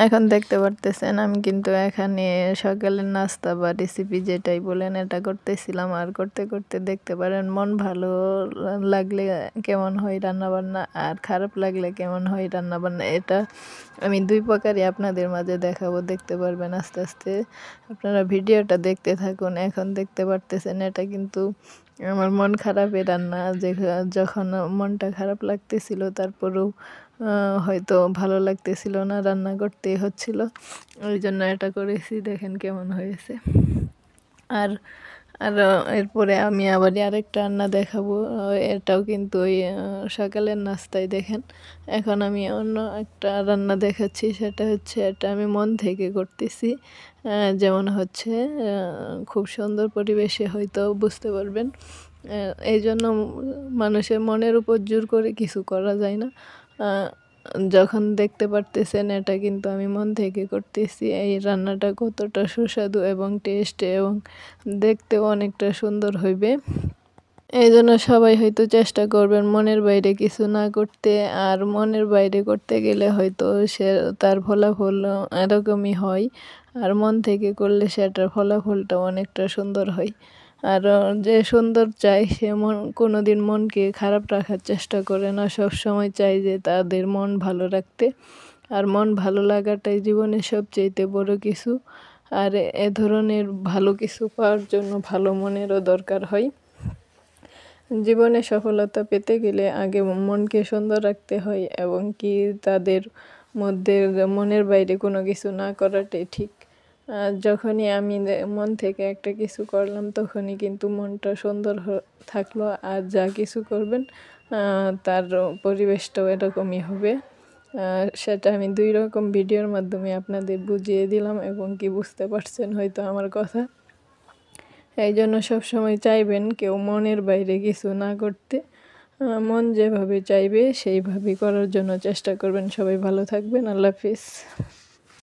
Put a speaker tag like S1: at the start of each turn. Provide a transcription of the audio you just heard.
S1: এখন দেখতে পারতেছেন আমি কিন্তু এখানে সকালের নাস্তা বা রেসিপি যেটাই বলেন এটা করতেছিলাম। আর করতে করতে দেখতে পারেন মন ভালো লাগলে কেমন হয় রান্নাবান্না, আর খারাপ লাগলে কেমন হয় রান্নাবান্না, এটা আমি দুই প্রকারই আপনাদের মাঝে দেখাবো। দেখতে পারবেন আস্তে আস্তে, আপনারা ভিডিওটা দেখতে থাকুন। এখন দেখতে পারতেছেন এটা কিন্তু আমার মন খারাপের রান্না। যখন মনটা খারাপ লাগতেছিল তারপরেও হয়তো ভালো লাগতেছিল না, রান্না করতেই হচ্ছিল, ওই জন্য এটা করেছি। দেখেন কেমন হয়েছে। আর আর এরপরে আমি আবার আরেকটা রান্না দেখাবো। এটাও কিন্তু ওই সকালের নাস্তায়। দেখেন এখন আমি অন্য একটা রান্না দেখাচ্ছি, সেটা হচ্ছে এটা আমি মন থেকে করতেছি। যেমন হচ্ছে খুব সুন্দর পরিবেশে হয়তো বুঝতে পারবেন। এই জন্য মানুষের মনের উপর জোর করে কিছু করা যায় না। যখন দেখতে পারতেছেন এটা কিন্তু আমি মন থেকে করতেছি। এই রান্নাটা কতটা সুস্বাদু এবং টেস্ট এবং দেখতেও অনেকটা সুন্দর হইবে। এই জন্য সবাই হয়তো চেষ্টা করবেন মনের বাইরে কিছু না করতে। আর মনের বাইরে করতে গেলে হয়তো সে তার ফলাফল এরকমই হয়। আর মন থেকে করলে সেটার ফলাফলটা অনেকটা সুন্দর হয়। আর যে সুন্দর চায় সে কোনোদিন মনকে খারাপ রাখার চেষ্টা করে না, সবসময় চায় যে তাদের মন ভালো রাখতে। আর মন ভালো লাগাটাই জীবনের সবচাইতে বড় কিছু। আর এ ধরনের ভালো কিছু পাওয়ার জন্য ভালো মনেরও দরকার হয়। জীবনে সফলতা পেতে গেলে আগে মনকে সুন্দর রাখতে হয়, এবং কি তাদের মধ্যে মনের বাইরে কোনো কিছু না করাটাই ঠিক। যখনই আমি মন থেকে একটা কিছু করলাম তখনই কিন্তু মনটা সুন্দর থাকলো। আর যা কিছু করবেন তার পরিবেশটাও এরকমই হবে। সেটা আমি দুই রকম ভিডিওর মাধ্যমে আপনাদের বুঝিয়ে দিলাম, এবং কি বুঝতে পারছেন হয়তো আমার কথা। এই জন্য সবসময় চাইবেন কেউ মনের বাইরে কিছু না করতে। মন যেভাবে চাইবে সেইভাবেই করার জন্য চেষ্টা করবেন। সবাই ভালো থাকবেন। আল্লাহ হাফিজ।